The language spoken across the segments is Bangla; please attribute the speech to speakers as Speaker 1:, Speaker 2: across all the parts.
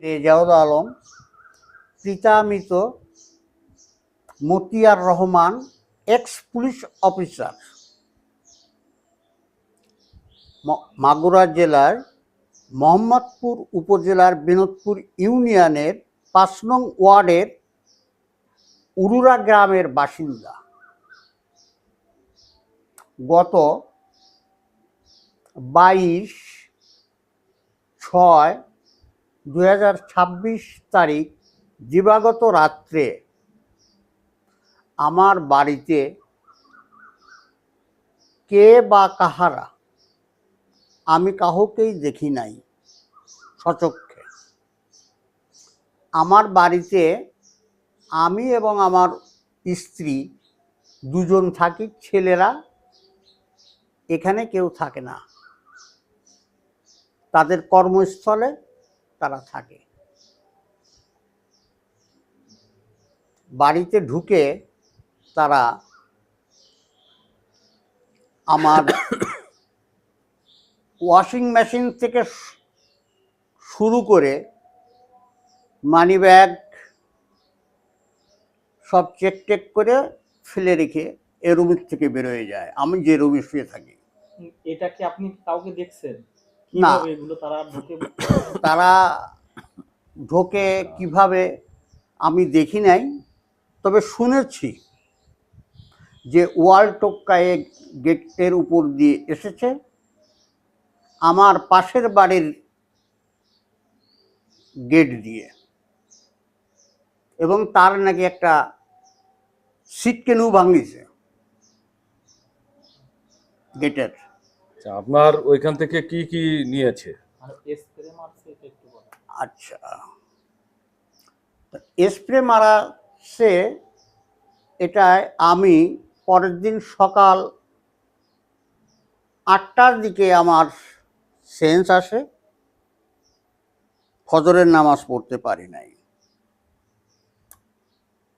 Speaker 1: রেজাউল আলম, পিতামৃত Motiar Rahman, ex police officer, Magura জেলার মোহাম্মদপুর উপজেলার বিনোদপুর ইউনিয়নের ৫ নং ওয়ার্ডের উরুরা গ্রামের বাসিন্দা। গত 22/6/2026 তারিখ দিবাগত রাত্রে আমার বাড়িতে কে বা কাহারা, আমি কাউকেই দেখি নাই সচক্ষে, আমার বাড়িতে আমি এবং আমার স্ত্রী দুজন থাকি, ছেলেরা এখানে কেউ থাকে না, তাদের কর্মস্থলে তারা থাকে। বাড়িতে ঢুকে তারা আমার ওয়াশিং মেশিন থেকে শুরু করে মানি ব্যাগ সব চেক করে ফেলে রেখে এ রুমের থেকে বেরোয় যায়, আমি যে রুমে শুয়ে থাকি।
Speaker 2: এটা কি আপনি কাউকে দেখছেন?
Speaker 1: না,
Speaker 2: কিভাবে এগুলো
Speaker 1: তারা ঢোকে কিভাবে আমি দেখি নাই, তবে শুনেছি যে ওয়াল টোক্কায় গেটের উপর দিয়ে এসেছে, আমার পাশের বাড়ির গেট দিয়ে, এবং তার নাকি একটা সিটকেনু ভাঙিছে গেটের।
Speaker 3: আপনার ওইখান থেকে কি কি নিয়েছে?
Speaker 1: আচ্ছা, স্প্রে মারাছে, এটায় আমি পরের দিন সকাল 8টার দিকে আমার সেন্স আসে, ফজরের নামাজ পড়তে পারি নাই।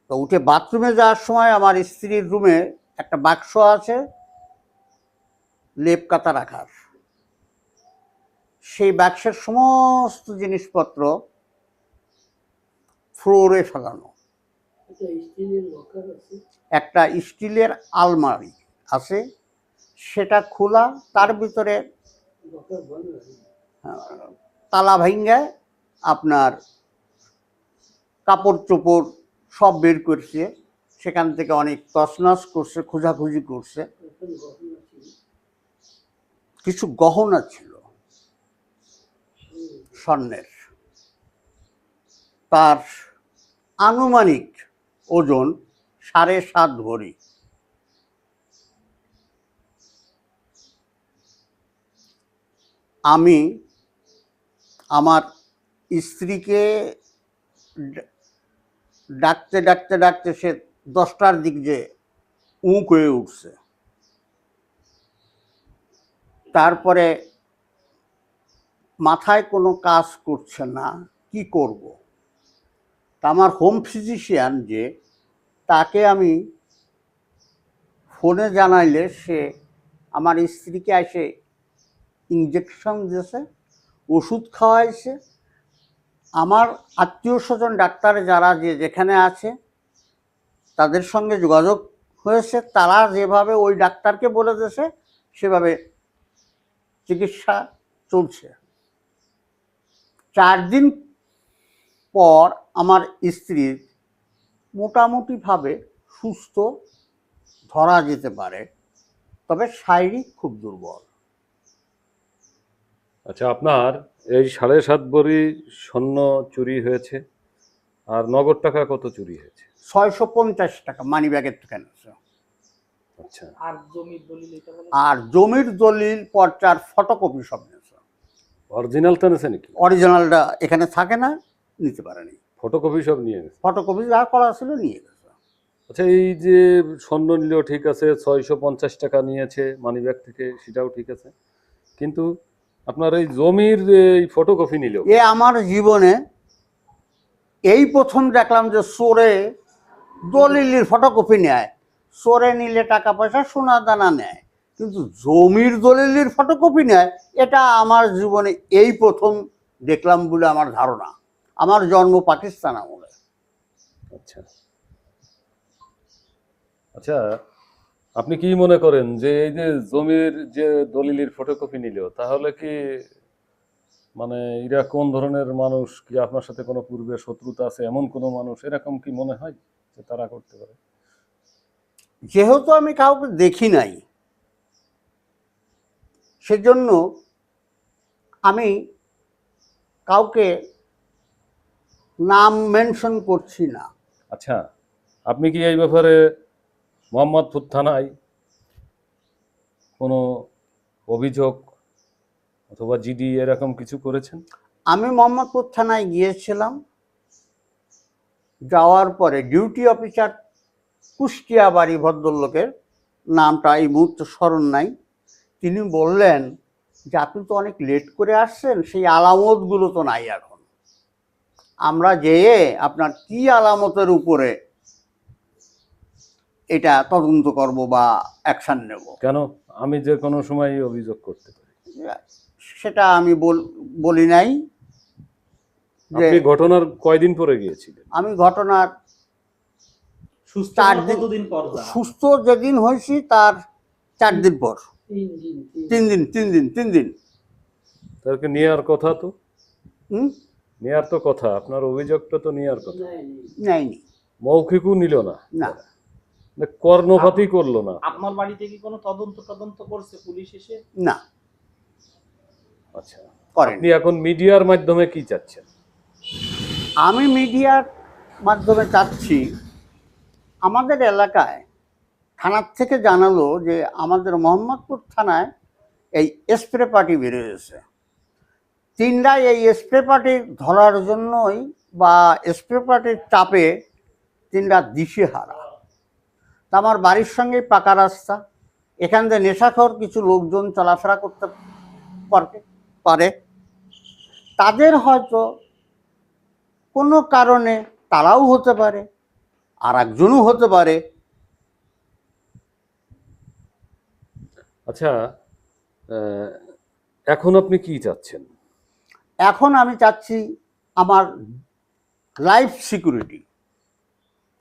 Speaker 1: তো উঠে বাথরুমে যাওয়ার সময় আমার স্ত্রীর রুমে একটা বাক্স আছে লেপ কাতা রাখার, সেই বাক্সের সমস্ত জিনিসপত্র ফ্লোরে ফেলানো। একটা স্টিলের আলমারি আছে, সেটা খোলা, তার ভিতরে তালা ভাঙ্গা আপনার কাপড় চোপড় সব বের করছে, সেখান থেকে অনেক তছনছ করছে, খোঁজাখুঁজি করছে। কিছু গহনা ছিল স্বর্ণের, তার আনুমানিক ওজন 7.5 ভরি। আমি আমার স্ত্রীকে ডাকতে ডাকতে ডাকতে সে 10টার দিক যে উঁক হয়ে উঠছে। তারপরে মাথায় কোনো কাজ করছে না, কি করব। তা আমার হোম ফিজিশিয়ান যে, তাকে আমি ফোনে জানাইলে সে আমার স্ত্রীকে এসে ইঞ্জেকশন দিয়েছে, ওষুধ খাওয়াইছে। আমার আত্মীয় স্বজন ডাক্তার যারা যে যেখানে আছে তাদের সঙ্গে যোগাযোগ হয়েছে, তারা যেভাবে ওই ডাক্তারকে বলে দিয়েছে সেভাবে চিকিৎসা চলছে। 4 দিন পর আমার স্ত্রীর মোটামুটিভাবে সুস্থ ধরা যেতে পারে, তবে শারীরিক খুব দুর্বল।
Speaker 3: আচ্ছা, আপনার এই 7.5 ভরি স্বর্ণ চুরি হয়েছে, আর নগদ টাকা কত চুরি হয়েছে?
Speaker 1: 650 টাকা মানি ব্যাগের থেকে এনেছে।
Speaker 3: আচ্ছা,
Speaker 1: আর জমির দলিল পর্চার ফটোকপি সব নিয়েছে।
Speaker 3: অরিজিনালটা নিয়েছে নাকি?
Speaker 1: অরিজিনালটা এখানে থাকে না, নিতে পারেনি,
Speaker 3: ফটোকপি সব নিয়ে গেছে।
Speaker 1: ফটোকপি যা করা ছিল নিয়ে গেছে।
Speaker 3: আচ্ছা, এই যে স্বর্ণ নিলেও ঠিক আছে, 650 টাকা নিয়েছে মানি ব্যাগ থেকে, সেটাও ঠিক আছে, কিন্তু আপনার এই জমির এই ফটোকপি নিলেও,
Speaker 1: এ আমার জীবনে এই প্রথম দেখলাম যে চোরে দলিলের ফটোকপি নেয়। চোরে নিলে টাকা পয়সা সোনা দানা নেয়, কিন্তু জমির দলিলের ফটোকপি নেয়, এটা আমার জীবনে এই প্রথম দেখলাম বলে আমার ধারণা। আমার জন্ম পাকিস্তান আমলে।
Speaker 3: আচ্ছা আচ্ছা, আপনি কি মনে করেন যে এই যে জমির যে দলিলের ফটোকপি নিল, তাহলে কি মানে এরা কোন ধরনের মানুষ? কি আপনার সাথে কোনো পূর্বে শত্রুতা আছে এমন কোনো মানুষ, এরকম কি মনে হয় যে তারা করতে পারে?
Speaker 1: যেহেতু আমি কাউকে দেখি নাই, সেজন্য আমি কাউকে নাম মেনশন করছি না।
Speaker 3: আচ্ছা, আপনি কি এই ব্যাপারে মোহাম্মদপুর থানায় কোনো অভিযোগ অথবা জিডি এরকম কিছু করেছেন?
Speaker 1: আমি মোহাম্মদপুর থানায় গিয়েছিলাম, যাওয়ার পরে ডিউটি অফিসার কুষ্টিয়া বাড়ি ভদ্রলোকের, নামটা এই মুহূর্তে স্মরণ নাই, তিনি বললেন যে আপনি তো অনেক লেট করে আসছেন, সেই আলামতগুলো তো নাই এখন, আমরা যেয়ে আপনার কি আলামতের উপরে এটা তদন্ত করব বা অ্যাকশন নেব।
Speaker 3: কেন? আমি যে কোনো সময় অভিযোগ করতে পারি।
Speaker 1: সেটা আমি বলি নাই। যে
Speaker 3: আপনি ঘটনার কয়দিন পরে গিয়েছিলেন?
Speaker 1: আমি ঘটনার
Speaker 2: সুস্থ
Speaker 1: 4
Speaker 2: হওয়ার
Speaker 1: দিন,
Speaker 2: কতদিন পর জানা?
Speaker 1: সুস্থ যেদিন হয়েছি তার 4 দিন পর, 3 দিন।
Speaker 3: তাদেরকে নেওয়ার কথা তো,
Speaker 1: হুম,
Speaker 3: নেওয়ার তো কথা, আপনার অভিযোগটা তো নেওয়ার কথা।
Speaker 1: নেয়নি।
Speaker 3: মৌখিকও নিল না,
Speaker 1: না,
Speaker 3: কর্ণপাতই করলো না।
Speaker 2: আপনার বাড়িতে কি কোনো তদন্ত করছে পুলিশ এসে?
Speaker 1: না,
Speaker 3: আচ্ছা,
Speaker 1: করেনি।
Speaker 3: আপনি এখন মিডিয়ার মাধ্যমে কি চাচ্ছেন?
Speaker 1: আমি মিডিয়ার মাধ্যমে চাচ্ছি, আমাদের এলাকায় থানার থেকে জানালো যে আমাদের মোহাম্মদপুর থানায় এই স্প্রে পার্টি বেরিয়েছে। 3টা এই স্প্রে পার্টি ধরার জন্যই বা স্প্রে পার্টির চাপে 3টা দিশেহারা। তা আমার বাড়ির সঙ্গেই পাকা রাস্তা, এখান থেকে নেশাখোর কিছু লোকজন চলাফেরা করতে পারে, তাদের হয়তো কোনো কারণে তারাও হতে পারে, আর একজনও হতে পারে।
Speaker 3: আচ্ছা, এখন আপনি কি চাচ্ছেন?
Speaker 1: এখন আমি চাচ্ছি আমার লাইফ সিকিউরিটি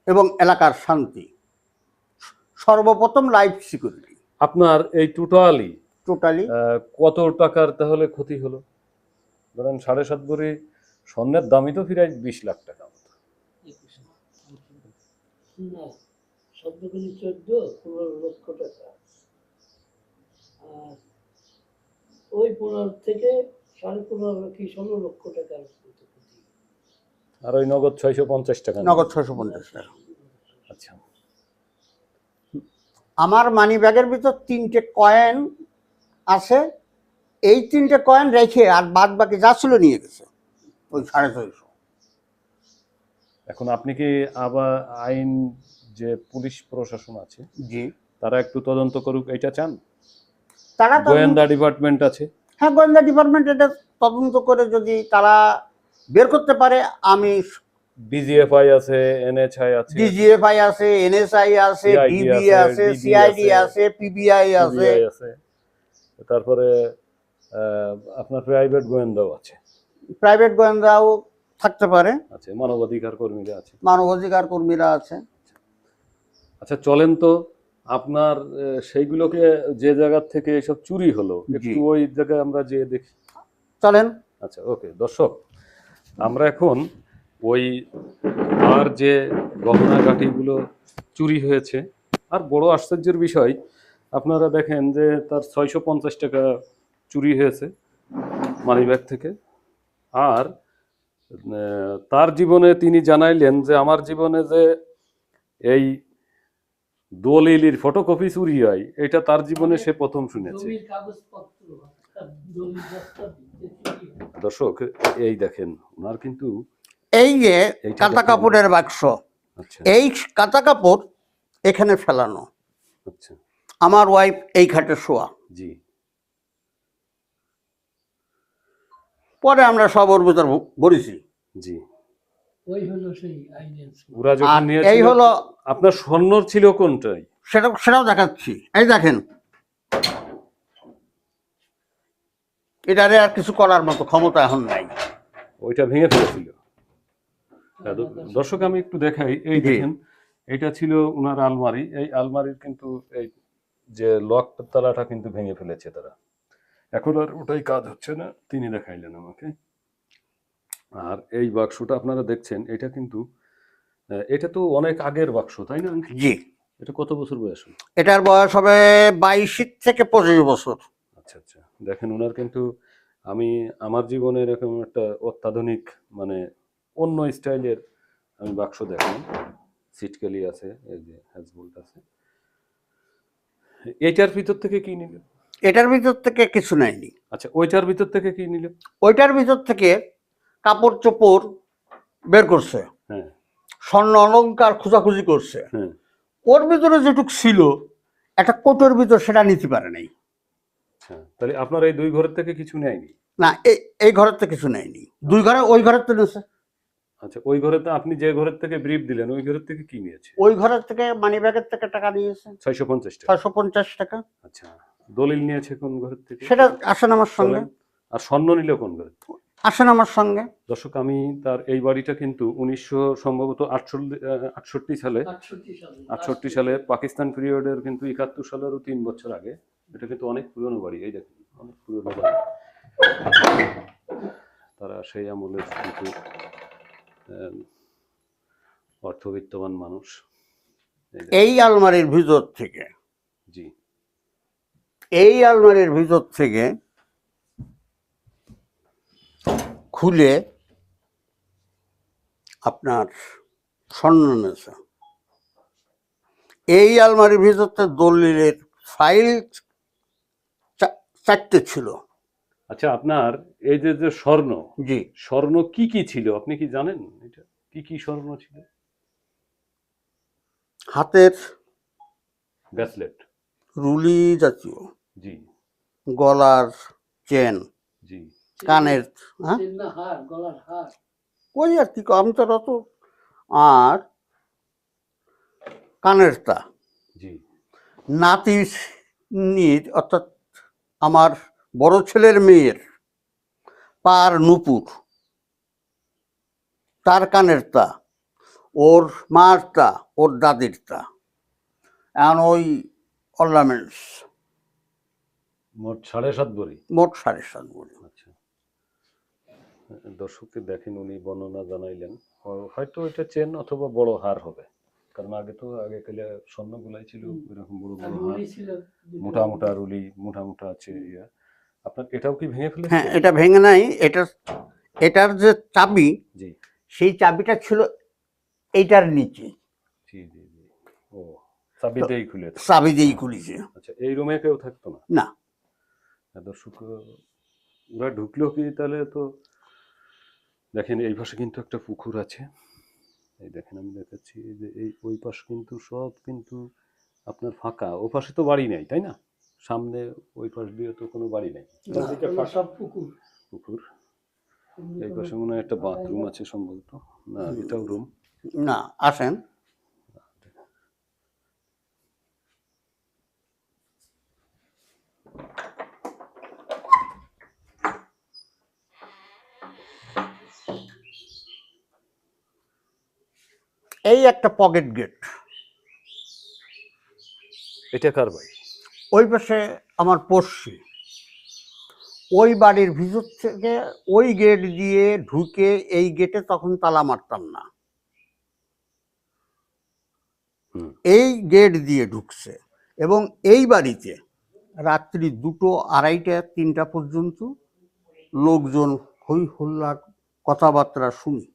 Speaker 1: এবং এলাকার শান্তি, সর্বপ্রথম লাইফ সিকিউরিটি।
Speaker 3: আপনার এই টোটালি কত টাকার তাহলে ক্ষতি হলো? ধরেন 7.5 ভরি স্বর্ণের দামই তো প্রায় 20 লাখ টাকা মতো।
Speaker 4: না, 15 লক্ষ টাকা, আর ওই 15 থেকে 15.5 কি 16 লক্ষ টাকার মতো ক্ষতি।
Speaker 3: আর ওই নগদ 650 টাকা।
Speaker 1: নগদ 650 টাকা।
Speaker 3: আচ্ছা,
Speaker 1: আমার মানি ব্যাগের ভিতর 3টে কয়েন আছে, এই 3টে কয়েন রেখে আর বাদ বাকি যা ছিল নিয়ে গেছে ওই 650।
Speaker 3: এখন আপনি কি আবার আইন যে পুলিশ প্রশাসন আছে,
Speaker 1: জি,
Speaker 3: তারা একটু তদন্ত করুক এটা চান?
Speaker 1: তারা
Speaker 3: গোয়েন্দা ডিপার্টমেন্ট আছে।
Speaker 1: হ্যাঁ, গোয়েন্দা ডিপার্টমেন্ট এটা তদন্ত করে যদি তারা বের করতে পারে, আমি
Speaker 3: ডিজিএফআই আছে, এনএচআই আছে,
Speaker 1: ডিজিএফআই আছে, এনএসআই আছে, ডিবি আছে, সিআইডি আছে, পিবিআই আছে,
Speaker 3: তারপরে আপনার প্রাইভেট গোয়েন্দাও আছে।
Speaker 1: প্রাইভেট গোয়েন্দাও থাকতে পারে,
Speaker 3: আছে মানবাধিকার কর্মীরা আছে,
Speaker 1: মানবাধিকার কর্মীরা আছে।
Speaker 3: আচ্ছা, চলেন তো আপনার সেইগুলোকে যে জায়গা থেকে এসব চুরি হলো একটু ওই জায়গায় আমরা যে দেখি,
Speaker 1: চলেন।
Speaker 3: আচ্ছা, ওকে। দর্শক, আমরা এখন ওই আর যে গহনাগাটিগুলো চুরি হয়েছে, আর বড় আশ্চর্যের বিষয় আপনারা দেখেন যে তার 650 টাকা চুরি হয়েছে মানিব্যাগ থেকে। আর তার জীবনে তিনি জানাইলেন যে আমার জীবনে যে এই দলিলের ফটোকপি চুরি হয় এটা তার জীবনে সে প্রথম শুনেছে।
Speaker 4: জমির কাগজপত্র, দলিল দস্তাবেজ।
Speaker 3: দর্শক, এই দেখেন ওনার কিন্তু
Speaker 1: এই যে কাঁথা কাপড়ের বাক্স,
Speaker 3: আচ্ছা
Speaker 1: এই কাঁথা কাপড় এখানে ফেলানো,
Speaker 3: আচ্ছা,
Speaker 1: আমার ওয়াইফ এই খাটে শোয়া।
Speaker 3: জি,
Speaker 1: পরে আমরা সব ওর ভিতর ভরেছি।
Speaker 3: জি।
Speaker 4: ওই হলো সেই আইনের।
Speaker 3: ওরা
Speaker 1: আর
Speaker 3: যখন
Speaker 1: এই
Speaker 3: নিয়েছিল,
Speaker 1: হলো,
Speaker 3: আপনার স্বর্ণর ছিল কোনটাই?
Speaker 1: সেটাও দেখাচ্ছি। এই দেখেন, এটারে আর কিছু করার মতো ক্ষমতা এখন নাই।
Speaker 3: ওইটা ভেঙে ফেলেছিল। দর্শক আমি একটু দেখাই, এই
Speaker 1: জি।
Speaker 3: দেখেন এটা ছিল ওনার আলমারি। এই আলমারির কিন্তু এই যে লক তালাটা কিন্তু ভেঙে ফেলেছে তারা, এখন আর ওটাই কাজ হচ্ছে না, তিনি দেখাইলেন আমাকে। আর এই বাক্সটা আপনারা দেখছেন, এটা কিন্তু এটা তো অনেক আগের বাক্স, তাই না?
Speaker 1: জি,
Speaker 3: এটা কত বছর বয়স হলো?
Speaker 1: এটার বয়স হবে 22 থেকে 25 বছর।
Speaker 3: আচ্ছা আচ্ছা, দেখেন ওনার কিন্তু আমি আমার জীবনে এরকম একটা অত্যাধুনিক মানে অন্য স্টাইলের আমি বাক্স দেখলাম। সিটকালি আছে, এই যে হ্যাজবোল্ট আছে। এইটার ভিতর থেকে কি নিলেন?
Speaker 1: এটার ভিতর থেকে কিছু নেয়নি।
Speaker 3: আচ্ছা, ওইটার ভিতর থেকে কি নিলেন?
Speaker 1: ওইটার ভিতর থেকে কাপড় চোপড় বের করছে,
Speaker 3: হ্যাঁ
Speaker 1: স্বর্ণ অলংকার খোঁজাখুঁজি করছে।
Speaker 3: হ্যাঁ।
Speaker 1: ওর ভিতরে যেটুক ছিল একটা কোটোর ভিতর, সেটা নিতে পারে নাই।
Speaker 3: আচ্ছা, তাহলে আপনার এই দুই ঘরের থেকে কিছু নেয়নি?
Speaker 1: না, এই ঘরের থেকে কিছু নেয়নি। দুই ঘরে, ওই ঘরের তো নিয়েছে।
Speaker 3: আচ্ছা, ওই ঘরে তো আপনি যে ঘরের থেকে ব্রিফ দিলেন, ওই ঘরের থেকে কি নিয়েছে?
Speaker 1: ওই ঘরের থেকে মানি ব্যাগের থেকে টাকা নিয়েছে
Speaker 3: 650 টাকা।
Speaker 1: 650 টাকা।
Speaker 3: আচ্ছা, দলিল নিয়েছে কোন ঘরের থেকে?
Speaker 1: সেটা আসেন আমার সঙ্গে,
Speaker 3: চলেন। আর স্বর্ণ নিল কোন ঘরের থেকে?
Speaker 1: আসেন আমার সঙ্গে।
Speaker 3: দর্শক আমি তার এই বাড়িটা কিন্তু 1900 সম্ভবত 68 সালে 68 সালে পাকিস্তান পিরিয়ডের কিন্তু 71 সালেরও 3 বছর আগে। এটা কিন্তু অনেক পুরনো বাড়ি, এই দেখেন অনেক পুরনো বাড়ি। তারা সেই আমলের কিন্তু অর্থবিত্তবান মানুষ।
Speaker 1: এই আলমারির ভিতর থেকে,
Speaker 3: জি
Speaker 1: এই আলমারির ভিতর থেকে খুলে আপনার স্বর্ণ নিয়েছে। এই আলমারির ভিতর থেকে দলিলের ফাইল 4টে ছিল।
Speaker 3: আচ্ছা, আপনার এই যে যে স্বর্ণ,
Speaker 1: জি,
Speaker 3: স্বর্ণ কি কি ছিল আপনি কি জানেন? এটা কি কি স্বর্ণ ছিল?
Speaker 1: হাতের
Speaker 3: ব্রেসলেট,
Speaker 1: রুলি জাতীয়,
Speaker 3: জি
Speaker 1: গলার চেন,
Speaker 3: জি
Speaker 1: কানের, হ্যাঁ
Speaker 4: হার, গলার হার,
Speaker 1: ওই আর কি, আমি তো অত, আর কানের তা,
Speaker 3: জি
Speaker 1: নাতির অর্থাৎ আমার বড় ছেলের মেয়ের পার নুপুর, তার কানের তা, ওর মার তা, ওর দাদির তা, এখন ওই অর্নামেন্টস
Speaker 3: মোট 7.5 ভরি।
Speaker 1: মোট 7.5 ভরি।
Speaker 3: আচ্ছা, দর্শককে দেখেন উনি বর্ণনা জানাইলেন, হয়তো এটা চেন অথবা বড় হার হবে, কারণ আগে তো আগে কালে স্বর্ণগুলাই ছিল এরকম বড় বড় হার,
Speaker 4: রুলি ছিল,
Speaker 3: মোটা মোটা রুলি, মোটা মোটা আছে ইয়া। আপনার এটাও কি ভেঙে ফেলেছে?
Speaker 1: হ্যাঁ, এটা ভেঙে নাই। এটার যে চাবি,
Speaker 3: জি
Speaker 1: সেই চাবিটা ছিল এইটার নিচে,
Speaker 3: জি জি জি। ও, চাবি দিয়েই খুলে।
Speaker 1: চাবি দিয়েই খুলেছে।
Speaker 3: আচ্ছা, এই রুমে কেউ থাকতো না?
Speaker 1: না,
Speaker 3: দর্শক ওরা ঢুকলো কি তাহলে? তো দেখেন এই পাশে কিন্তু একটা পুকুর আছে, এই দেখেন আমি দেখাচ্ছি যে এই ওই পাশ কিন্তু সব কিন্তু আপনার ফাঁকা। ও পাশে তো বাড়ি নেই, তাই না? সামনে ওই পাশ দিয়ে তো কোনো বাড়ি নেই,
Speaker 4: সব পুকুর।
Speaker 3: পুকুর। এই পাশে মনে হয় একটা বাথরুম আছে সম্ভবত, না এটাও রুম।
Speaker 1: না, আসেন। এই একটা পকেট গেট,
Speaker 3: এটা কার বাড়ি?
Speaker 1: ওই পাশে আমার পড়শি। ওই বাড়ির ভিতর থেকে ওই গেট দিয়ে ঢুকে, এই গেটে তখন তালা মারতাম না,
Speaker 3: হুম।
Speaker 1: এই গেট দিয়ে ঢুকছে। এবং এই বাড়িতে রাত্রি 2টো, 2:30, 3টা পর্যন্ত লোকজন হই হল্লা কথাবার্তা শুনি।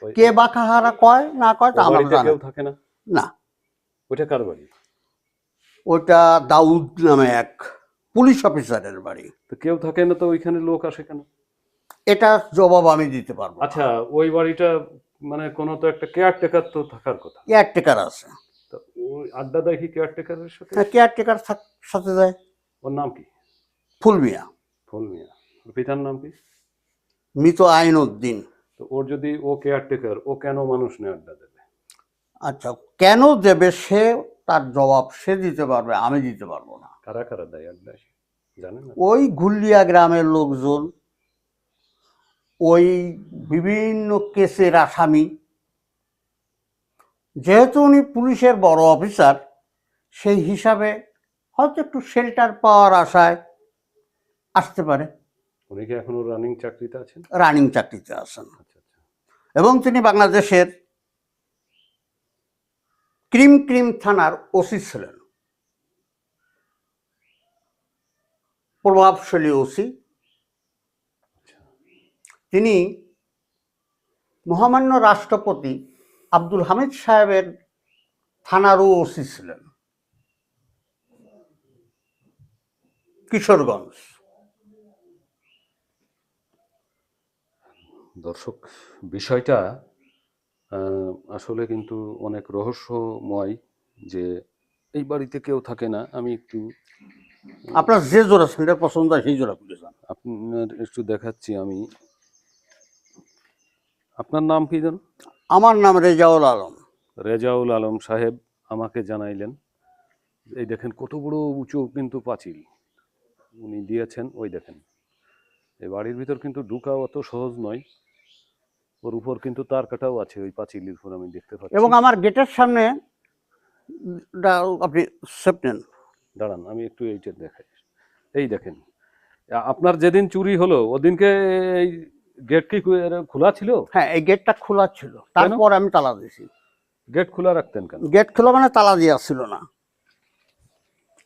Speaker 3: ওই-
Speaker 1: কে বা কাহারা কয় না কয় তা
Speaker 3: ও
Speaker 1: আমার
Speaker 3: বাড়িতে
Speaker 1: জানা
Speaker 3: কেউ থাকে না?
Speaker 1: না।
Speaker 3: ওইটা কার বাড়ি?
Speaker 1: ওটা দাউদ নামে এক পুলিশ অফিসারের বাড়ি।
Speaker 3: তো কেউ থাকে না তো ওইখানে লোক আসে কেন?
Speaker 1: এটা জবাব আমি দিতে পারবো না।
Speaker 3: আচ্ছা, ওই বাড়িটা মানে কোনো তো একটা কেয়ারটেকার তো থাকার কথা।
Speaker 1: কেয়ারটেকার আছে।
Speaker 3: তো ওই আড্ডা দেয় কি কেয়ারটেকারের সাথে?
Speaker 1: কেয়ারটেকার সাথে যায়।
Speaker 3: ওর নাম কি?
Speaker 1: ফুল মিয়া,
Speaker 3: ফুল মিয়া। ওর পিতার নাম কি?
Speaker 1: মৃত আইনউদ্দিন।
Speaker 3: তো ওর যদি ও কেয়ারটেকার, ও কেন মানুষ নিয়ে আড্ডা দেবে?
Speaker 1: আচ্ছা, কেন দেবে সে, তার জবাব সে দিতে পারবে, আমি দিতে পারবো না।
Speaker 3: কারা কারা দেয় আড্ডা জানেন না?
Speaker 1: ওই ঘুলিয়া গ্রামের লোকজন, ওই বিভিন্ন কেসের আসামি, যেহেতু উনি পুলিশের বড় অফিসার, সেই হিসাবে হয়তো একটু শেল্টার পাওয়ার আশায় আসতে পারে।
Speaker 3: উনি কি এখনো রানিং চাকরিতে আছেন?
Speaker 1: রানিং চাকরিতে আছেন
Speaker 3: আচ্ছা আচ্ছা।
Speaker 1: এবং তিনি বাংলাদেশের ক্রিম থানার ওসি ছিলেন, প্রভাবশালী ওসি। তিনি মহামান্য রাষ্ট্রপতি আব্দুল হামিদ সাহেবের থানারও ওসি ছিলেন, কিশোরগঞ্জ।
Speaker 3: দর্শক, বিষয়টা আসলে কিন্তু অনেক রহস্যময়, যে এই বাড়িতে কেউ থাকে না। আমি একটু
Speaker 1: আপনার যে জোড়া ছেলেটা পছন্দ হয় সেই জোড়া খুলে যান।
Speaker 3: আপনার একটু দেখাচ্ছি আমি। আপনার নাম কি জান?
Speaker 1: আমার নাম রেজাউল আলম।
Speaker 3: রেজাউল আলম সাহেব আমাকে জানাইলেন। এই দেখেন কত বড় উঁচু কিন্তু পাঁচিল উনি দিয়েছেন। ওই দেখেন, এই বাড়ির ভিতর কিন্তু ঢুকাও অত সহজ নয়। ওর উপর কিন্তু তার কাটাও আছে, ওই পাঁচিলের উপর আমি দেখতে পাচ্ছি।
Speaker 1: এবং আমার গেটের সামনে আপনি সেফ নেন।
Speaker 3: দাঁড়ান, আমি একটু এইটা দেখাই। এই দেখেন, আপনার যেদিন চুরি হলো ওদিনকে এই গেট কি খোলা ছিল?
Speaker 1: হ্যাঁ, এই গেটটা খোলা ছিল, তারপর আমি তালা দিয়েছি।
Speaker 3: গেট খোলা রাখতেন কেন?
Speaker 1: গেট খোলা মানে তালা দেওয়া ছিল না,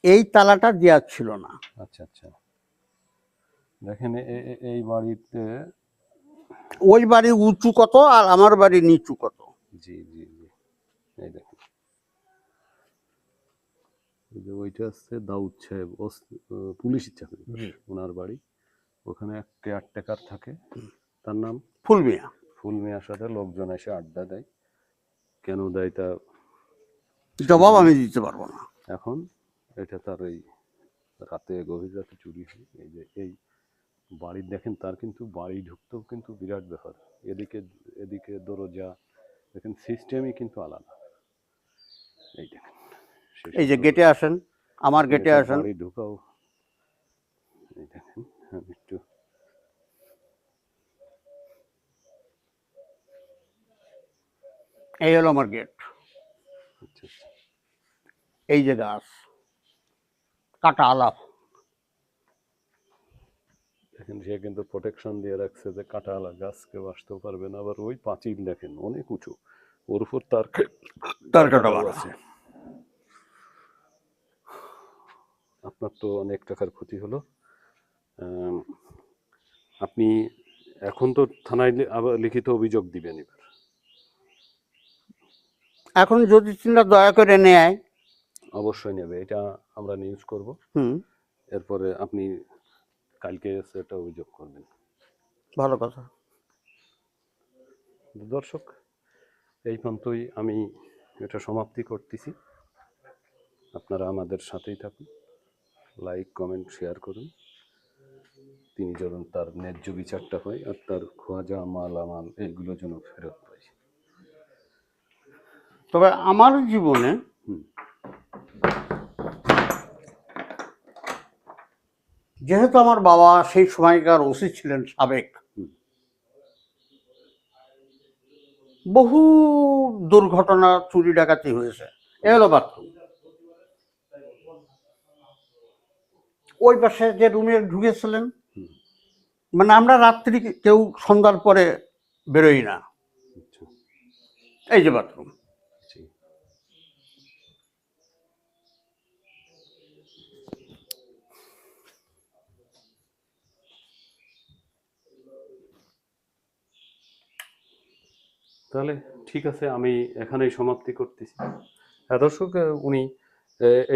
Speaker 1: এই তালাটা দেওয়া ছিল না।
Speaker 3: আচ্ছা আচ্ছা। দেখেন এই বাড়িতে,
Speaker 1: ওই বাড়ি উঁচু কত আর আমার বাড়ি নিচু কত।
Speaker 3: জি জি জি, এই দেখেন, এই যে ওইটা হচ্ছে দাউদ সাহেব, পুলিশের চাকরি, ওনার বাড়ি। ওখানে এক কেয়ারটেকার থাকে, তার নাম
Speaker 1: ফুল মিয়া।
Speaker 3: ফুল মিয়ার সাথে লোকজন এসে আড্ডা দেয়। কেন দেয় তা
Speaker 1: জবাব আমি দিতে পারবো না।
Speaker 3: এখন এটা তার এই রাতে, গভীর রাতে চুরি হয়। এই যে এই বাড়ির দেখেন, তার কিন্তু বাড়ি ঢুকতেও কিন্তু বিরাট ব্যাপার। এদিকে এদিকে দরজা দেখেন, সিস্টেমই কিন্তু আলাদা। এই দেখেন,
Speaker 1: এই যে গেটে আসেন, আমার গেটে আসেন,
Speaker 3: বাড়ি ঢুকাও। এই দেখেন, আমি একটু,
Speaker 1: এই হলো আমার গেট।
Speaker 3: আচ্ছা আচ্ছা,
Speaker 1: এই যে গাছ কাটা আলাপ,
Speaker 3: দেখেন সে কিন্তু প্রোটেকশন দিয়ে রাখছে যে কাঁটাওয়ালা গাছ কেউ আসতেও পারবে না। আবার ওই পাঁচিল দেখেন অনেক উঁচু, ওর উপর তার কাটাও আছে। আপনার তো অনেক টাকার ক্ষতি হলো। আপনি এখন তো থানায় আবার লিখিত অভিযোগ দিবেন এবার।
Speaker 1: এখন যদি চিন্তা দয়া করে নেয়,
Speaker 3: অবশ্যই নেবে, এটা আমরা নিউজ করব। এরপরে আপনি কালকে এসে একটা অভিযোগ করবেন।
Speaker 1: ভালো কথা।
Speaker 3: দর্শক, এই পর্যন্তই আমি এটা সমাপ্তি করতেছি। আপনারা আমাদের সাথেই থাকুন, লাইক কমেন্ট শেয়ার করুন। তিনি যেন তার ন্যায্য বিচারটা হয়, আর তার খোয়া যাওয়া মালামাল এইগুলো যেন ফেরত পায়।
Speaker 1: তবে আমার জীবনে যেহেতু আমার বাবা সেই সময়কার ওসি ছিলেন সাবেক, বহু দুর্ঘটনা, চুরি ডাকাতি হয়েছে। এ হলো বাথরুম। ওই পাশে যে রুমে ঢুকেছিলেন, মানে আমরা রাত্রি কেউ সন্ধ্যার পরে বেরোই না। এই যে বাথরুম।
Speaker 3: তাহলে ঠিক আছে, আমি এখানেই সমাপ্তি করতেছি। হ্যাঁ দর্শক, উনি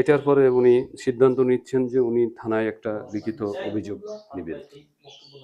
Speaker 3: এটার পরে উনি সিদ্ধান্ত নিচ্ছেন যে উনি থানায় একটা লিখিত অভিযোগ নেবেন।